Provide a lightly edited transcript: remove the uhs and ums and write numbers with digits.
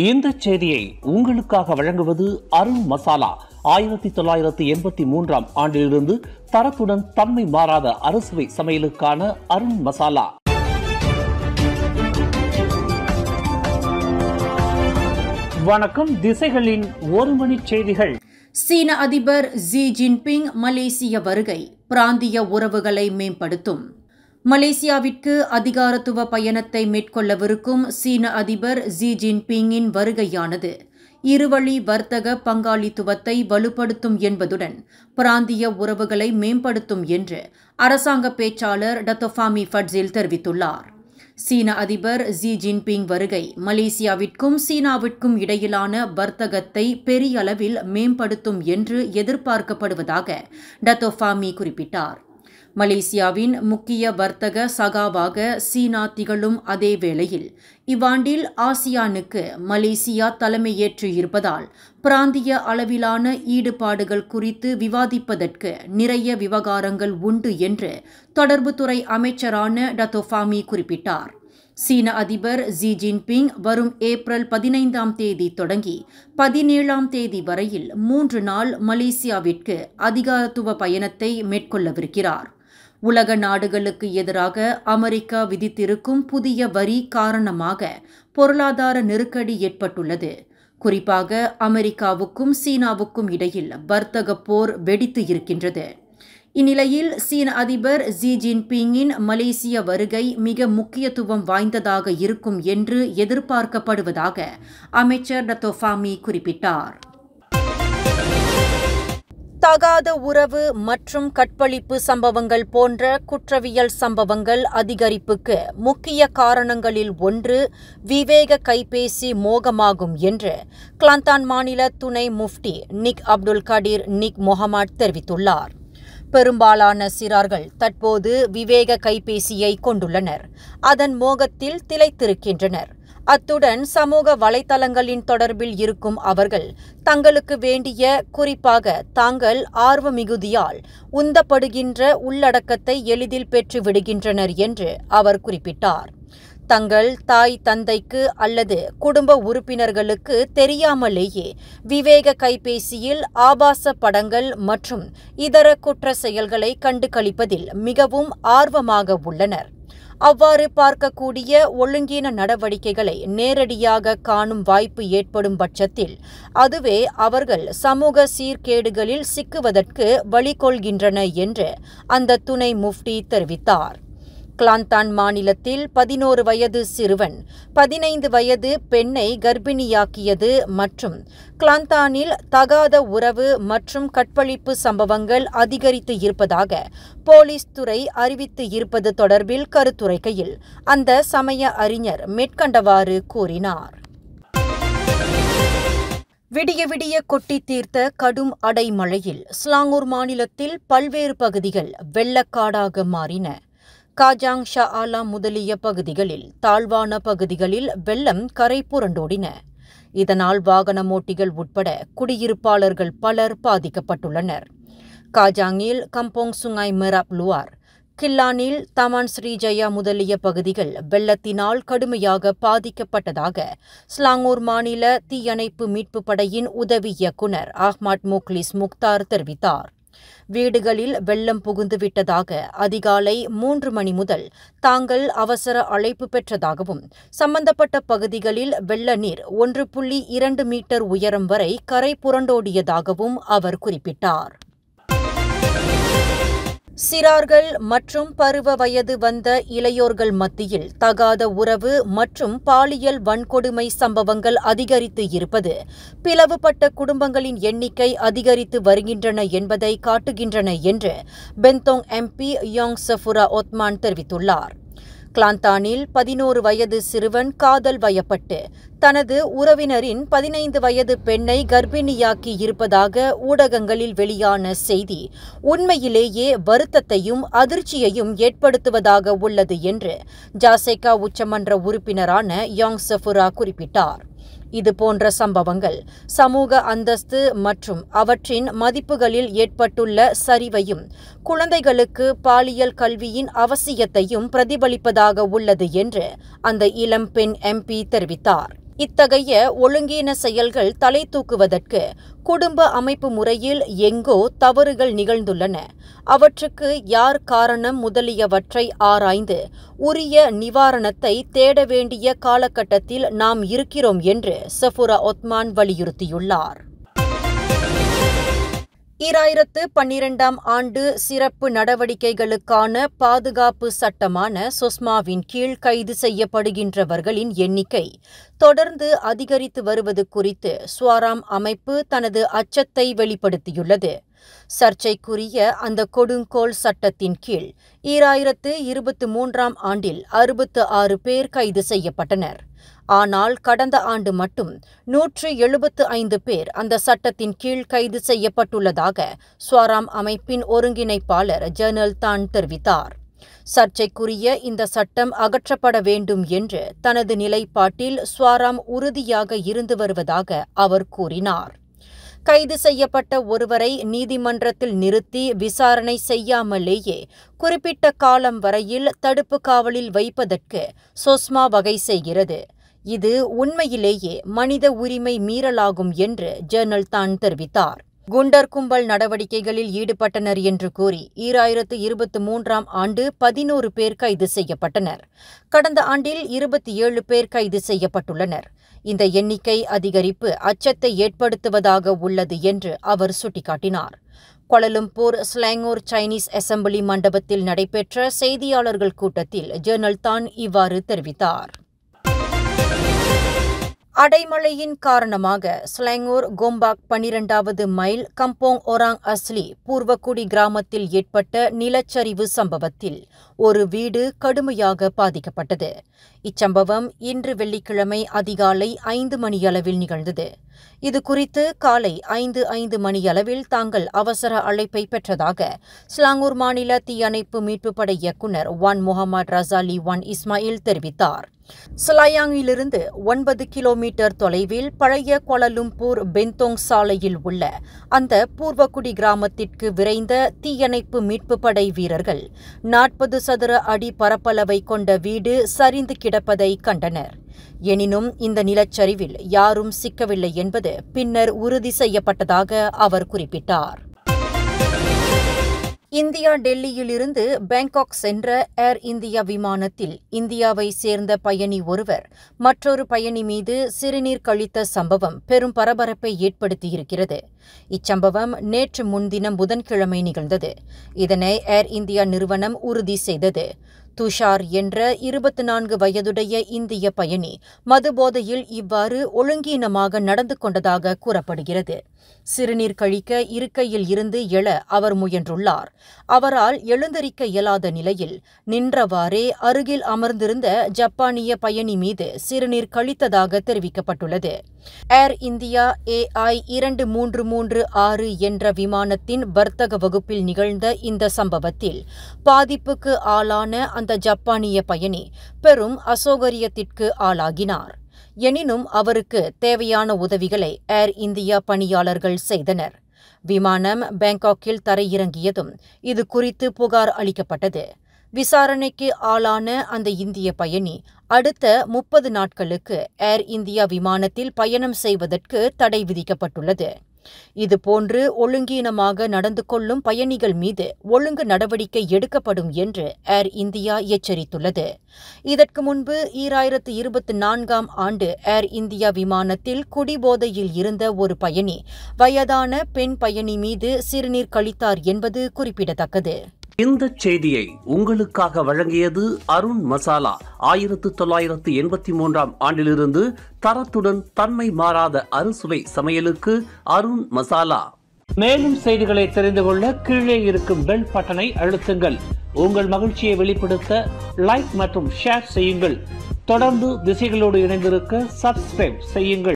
இந்த செய்தியை உங்களுக்காக வழங்குவது அருண் மசாலா. 1983 ஆண்டிலிருந்து தரத்துடன் தன்மை மாறாத அறுசுவை சமையலுக்கான அருண் மசாலா. வணக்கம். திசைகளின் ஒரு மணி செய்திகள். சீன அதிபர் ஜி ஜின்பிங் மலேசிய வருகை பிராந்திய உறவுகளை மேம்படுத்தும். மலேசியாவிற்கு அதிகாரத்துவ பயணத்தை மேற்கொள்ளவிருக்கும் சீன அதிபர் ஜி ஜின்பிங்கின் வருகையானது இருவழி வர்த்தக பங்காளித்துவத்தை வலுப்படுத்தும் என்பதுடன் பிராந்திய உறவுகளை மேம்படுத்தும் என்று அரசாங்க பேச்சாளர் டத்தோஃபாமி ஃபட்சில் தெரிவித்துள்ளார். சீன அதிபர் ஜி ஜின்பிங் வருகை மலேசியாவிற்கும் சீனாவிற்கும் இடையிலான வர்த்தகத்தை பெரிய அளவில் மேம்படுத்தும் என்று எதிர்பார்க்கப்படுவதாக டத்தோஃபாமி குறிப்பிட்டார். மலேசியாவின் முக்கிய வர்த்தக சகாவாக சீனா திகழும் அதே வேளையில் இவ்வாண்டில் ஆசியானுக்கு மலேசியா தலைமையேற்று இருப்பதால் பிராந்திய அளவிலான ஈடுபாடுகள் குறித்து விவாதிப்பதற்கு நிறைய விவகாரங்கள் உண்டு என்று தொடர்புத்துறை அமைச்சரான டத்தோஃபாமி குறிப்பிட்டார். சீன அதிபர் ஜி ஜின்பிங் வரும் ஏப்ரல் 15 தொடங்கி 17 வரையில் 3 நாள் மலேசியாவிற்கு அதிகாரத்துவ பயணத்தை மேற்கொள்ளவிருக்கிறார். உலக நாடுகளுக்கு எதிராக அமெரிக்கா விதித்திருக்கும் புதிய வரி காரணமாக பொருளாதார நெருக்கடி ஏற்பட்டுள்ளது. குறிப்பாக அமெரிக்காவுக்கும் சீனாவுக்கும் இடையில் வர்த்தக போர் வெடித்து இருக்கின்றது. இந்நிலையில் சீன அதிபர் ஜி ஜின்பிங்கின் மலேசிய வருகை மிக முக்கியத்துவம் வாய்ந்ததாக இருக்கும் என்று எதிர்பார்க்கப்படுவதாக அமைச்சர் டத்தோஃபாமி குறிப்பிட்டார். தகாத உறவு மற்றும் கற்பழிப்பு சம்பவங்கள் போன்ற குற்றவியல் சம்பவங்கள் அதிகரிப்புக்கு முக்கிய காரணங்களில் ஒன்று விவேக கைபேசி மோகமாகும் என்று கிளாந்தான் மாநில துணை முஃப்தி நிக் அப்துல் கடீர் நிக் முகமட் தெரிவித்துள்ளார். பெரும்பாலான சிறார்கள் தற்போது விவேக கைபேசியை கொண்டுள்ளனர். அதன் மோகத்தில் திளைத்திருக்கின்றனர். அத்துடன் சமூக வலைத்தளங்களின் தொடர்பில் இருக்கும் அவர்கள் தங்களுக்கு வேண்டிய, குறிப்பாக தாங்கள் ஆர்வ மிகுதியால் உந்தப்படுகின்ற உள்ளடக்கத்தை எளிதில் பெற்று விடுகின்றனர் என்று அவர் குறிப்பிட்டார். தங்கள் தாய் தந்தைக்கு அல்லது குடும்ப உறுப்பினர்களுக்கு தெரியாமலேயே விவேக கைபேசியில் ஆபாச படங்கள் மற்றும் இதர குற்ற செயல்களை கண்டு களிப்பதில் மிகவும் ஆர்வமாக உள்ளனர். அவ்வாறு பார்க்கக்கூடிய ஒழுங்கீன நடவடிக்கைகளை நேரடியாக காணும் வாய்ப்பு ஏற்படும் பட்சத்தில் அதுவே அவர்கள் சமூக சீர்கேடுகளில் சிக்குவதற்கு வழிகொள்கின்றன என்று அந்த துணை முஃப்டி தெரிவித்தார். கிளாந்தான் மாநிலத்தில் 11 வயது சிறுவன் 15 வயது பெண்ணை கர்ப்பிணியாக்கியது மற்றும் கிளாந்தானில் தகாத உறவு மற்றும் கற்பழிப்பு சம்பவங்கள் அதிகரித்து இருப்பதாக போலீஸ் துறை அறிவித்து இருப்பது தொடர்பில் கருத்துரைக்கையில் அந்த சமய அறிஞர் மேற்கண்டவாறு கூறினார். விடிய விடிய கொட்டி தீர்த்த கடும் அடைமழையில் ஸ்லாங்கூர் மாநிலத்தில் பல்வேறு பகுதிகள் வெள்ளக்காடாக மாறின. காஜாங் ஷா ஆலாம் முதலிய பகுதிகளில் தாழ்வான பகுதிகளில் வெள்ளம் கரை புரண்டோடின. இதனால் வாகனமோட்டிகள் உட்பட குடியிருப்பாளர்கள் பலர் பாதிக்கப்பட்டுள்ளனர். காஜாங்கில் கம்போங் சுங்காய் மெராப் லுவார், கில்லானில் தமான் ஸ்ரீஜயா முதலிய பகுதிகள் வெள்ளத்தினால் கடுமையாக பாதிக்கப்பட்டதாக ஸ்லாங்கூர் மாநில தீயணைப்பு மீட்பு படையின் உதவி இயக்குநர் அஹ்மத் முக்லிஸ் முக்தார் தெரிவித்தார். வீடுகளில் வெள்ளம் புகுந்துவிட்டதாக அதிகாலை 3 மணி முதல் தாங்கள் அவசர அழைப்பு பெற்றதாகவும் சம்பந்தப்பட்ட பகுதிகளில் வெள்ள நீர் 1.2 மீட்டர் உயரம் வரை கரை புரண்டோடியதாகவும் அவர் குறிப்பிட்டார். சிறார்கள் மற்றும் பருவ வயது வந்த இளையோர்கள் மத்தியில் தகாத உறவு மற்றும் பாலியல் வன்கொடுமை சம்பவங்கள் அதிகரித்து இருப்பது பிளவுபட்ட குடும்பங்களின் எண்ணிக்கை அதிகரித்து வருகின்றன என்பதை காட்டுகின்றன என்று பென்தோங் எம்பி யோங் சஃபுரா ஒத்மான் தெரிவித்துள்ளார். கிளாந்தானில் 11 வயது சிறுவன் காதல் வயப்பட்டு தனது உறவினரின் 15 வயது பெண்ணை கர்ப்பிணியாக்கி இருப்பதாக ஊடகங்களில் வெளியான செய்தி உண்மையிலேயே வருத்தத்தையும் அதிர்ச்சியையும் ஏற்படுத்துவதாக உள்ளது என்று ஜாசேகா உச்சமன்ற உறுப்பினரான யோங் சஃபுரா குறிப்பிட்டார். இதுபோன்ற சம்பவங்கள் சமூக அந்தஸ்து மற்றும் அவற்றின் மதிப்புகளில் ஏற்பட்டுள்ள சரிவையும் குழந்தைகளுக்கு பாலியல் கல்வியின் அவசியத்தையும் பிரதிபலிப்பதாக உள்ளது என்று அந்த இளம் பெண் எம்பி தெரிவித்தார். இத்தகைய ஒழுங்கீன செயல்கள் தலை தூக்குவதற்கு குடும்ப அமைப்பு முறையில் எங்கோ தவறுகள் நிகழ்ந்துள்ளன. அவற்றுக்கு யார் காரணம் முதலியவற்றை ஆராய்ந்து உரிய நிவாரணத்தை தேட வேண்டிய காலகட்டத்தில் நாம் இருக்கிறோம் என்று சஃபுரா ஒத்மான் வலியுறுத்தியுள்ளார். 2012ஆம் ஆண்டு சிறப்பு நடவடிக்கைகளுக்கான பாதுகாப்பு சட்டமான சொஸ்மாவின் கீழ் கைது செய்யப்படுகின்றவர்களின் எண்ணிக்கை தொடர்ந்து அதிகரித்து வருவது குறித்து ஸ்வாராம் அமைப்பு தனது அச்சத்தை வெளிப்படுத்தியுள்ளது. சர்ச்சைக்குரிய அந்த கொடுங்கோல் சட்டத்தின் கீழ் 2023ஆம் ஆண்டில் 66 பேர் கைது செய்யப்பட்டனர். ஆனால் கடந்த ஆண்டு மட்டும் 175 பேர் அந்த சட்டத்தின் கீழ் கைது செய்யப்பட்டுள்ளதாக ஸ்வாராம் அமைப்பின் ஒருங்கிணைப்பாளர் ஜர்னல் தான் தெரிவித்தார். சர்ச்சைக்குரிய இந்த சட்டம் அகற்றப்பட வேண்டும் என்று தனது நிலைப்பாட்டில் ஸ்வாராம் உறுதியாக இருந்து வருவதாக அவர் கூறினார். கைது செய்யப்பட்ட ஒருவரை நீதிமன்றத்தில் நிறுத்தி விசாரணை செய்யாமலேயே குறிப்பிட்ட காலம் வரையில் தடுப்பு காவலில் வைப்பதற்கு சொஸ்மா வகை செய்கிறது. இது உண்மையிலேயே மனித உரிமை மீறலாகும் என்று ஜர்னல் தான் தெரிவித்தார். குண்டர் கும்பல் நடவடிக்கைகளில் ஈடுபட்டனர் என்று கூறி 2023ஆம் ஆண்டு 11 பேர் கைது செய்யப்பட்டனர். கடந்த ஆண்டில் 27 பேர் கைது செய்யப்பட்டுள்ளனர். இந்த எண்ணிக்கை அதிகரிப்பு அச்சத்தை ஏற்படுத்துவதாக உள்ளது என்று அவர் சுட்டிக்காட்டினார். கோலாலம்பூர் ஸ்லாங்கூர் சைனீஸ் அசெம்பிளி மண்டபத்தில் நடைபெற்ற செய்தியாளர்கள் கூட்டத்தில் ஜர்னல் தான் இவ்வாறு தெரிவித்தார். அடைமழையின் காரணமாக ஸ்லாங்கூர் கோம்பாக் 12வது மைல் கம்போங் ஒராங் அஸ்லி பூர்வக்குடி கிராமத்தில் ஏற்பட்ட நிலச்சரிவு சம்பவத்தில் ஒரு வீடு கடுமையாக பாதிக்கப்பட்டது. இச்சம்பவம் இன்று வெள்ளிக்கிழமை அதிகாலை 5 மணியளவில் நிகழ்ந்தது. இதுகுறித்து காலை 5 மணியளவில் தாங்கள் அவசர அழைப்பை பெற்றதாக ஸ்லாங்கூர் மாநில தீயணைப்பு மீட்புப் படை இயக்குநர் வான் முகமது ரசாலி வான் இஸ்மாயில் தெரிவித்தார். சலாயாங்கிலிருந்து 9 கிலோமீட்டர் தொலைவில் பழைய கோலாலம்பூர் பெந்தோங் சாலையில் உள்ள அந்த பூர்வக்குடி கிராமத்திற்கு விரைந்த தீயணைப்பு மீட்புப் படை வீரர்கள் 40 சதுர அடி பரப்பளவை கொண்ட வீடு சரிந்து கிடப்பதை கண்டனர். எனினும் இந்த நிலச்சரிவில் யாரும் சிக்கவில்லை என்பது பின்னர் உறுதி செய்யப்பட்டதாக அவர் குறிப்பிட்டார். இந்தியா டெல்லியிலிருந்து பாங்காக் சென்ற ஏர் இந்தியா விமானத்தில் இந்தியாவை சேர்ந்த பயணி ஒருவர் மற்றொரு பயணி மீது சிறுநீர் கழித்த சம்பவம் பெரும் பரபரப்பை ஏற்படுத்தியிருக்கிறது. இச்சம்பவம் நேற்று முன்தினம் புதன்கிழமை நிகழ்ந்தது. இதனை ஏர் இந்தியா நிறுவனம் உறுதி செய்தது. துஷார் என்ற 24 வயதுடைய இந்திய பயணி மதுபோதையில் இவ்வாறு ஒழுங்கீனமாக நடந்து கொண்டதாக கூறப்படுகிறது. சிறுநீர் கழிக்க இருக்கையில் இருந்து எழ அவர் முயன்றுள்ளார். அவரால் எழுந்திருக்க இயலாத நிலையில் நின்றவாறே அருகில் அமர்ந்திருந்த ஜப்பானிய பயணி மீது சிறுநீர் கழித்ததாக தெரிவிக்கப்பட்டுள்ளது. ஏர் இந்தியா AI 2336 என்ற விமானத்தின் வர்த்தக வகுப்பில் நிகழ்ந்த இந்த சம்பவத்தில் பாதிப்புக்கு ஆளான அந்த ஜப்பானிய பயணி பெரும் அசௌகரியத்திற்கு ஆளாகினார். எனினும் அவருக்கு தேவையான உதவிகளை ஏர் இந்தியா பணியாளர்கள் செய்தனர். விமானம் பாங்காக்கில் தரையிறங்கியதும் இது குறித்து புகார் அளிக்கப்பட்டது. விசாரணைக்கு ஆளான அந்த இந்திய பயணி அடுத்த 30 நாட்களுக்கு ஏர் இந்தியா விமானத்தில் பயணம் செய்வதற்கு தடை விதிக்கப்பட்டுள்ளது. இதுபோன்று ஒழுங்கீனமாக நடந்து கொள்ளும் பயணிகள் மீது ஒழுங்கு நடவடிக்கை எடுக்கப்படும் என்று ஏர் இந்தியா எச்சரித்துள்ளது. இதற்கு முன்பு 2024ஆம் ஆண்டு ஏர் இந்தியா விமானத்தில் குடிபோதையில் இருந்த ஒரு பயணி வயதான பெண் பயணி மீது சிறுநீர் கழித்தார் என்பது குறிப்பிடத்தக்கது. இந்த செய்தியை உங்களுக்காக வழங்கியது அருண் மசாலா. 1983ஆம் ஆண்டிலிருந்து தரத்துடன் தன்மை மாறாத அறுசுவை சமையலுக்கு அருண் மசாலா. மேலும் செய்திகளை தெரிந்து கொள்ள கீழே இருக்கும் பெல் பட்டனை அழுத்துங்கள். உங்கள் மகிழ்ச்சியை வெளிப்படுத்த லைக் மற்றும் ஷேர் செய்யுங்கள். தொடர்ந்து திசைகளோடு இணைந்திருக்க சப்ஸ்கிரைப் செய்யுங்கள்.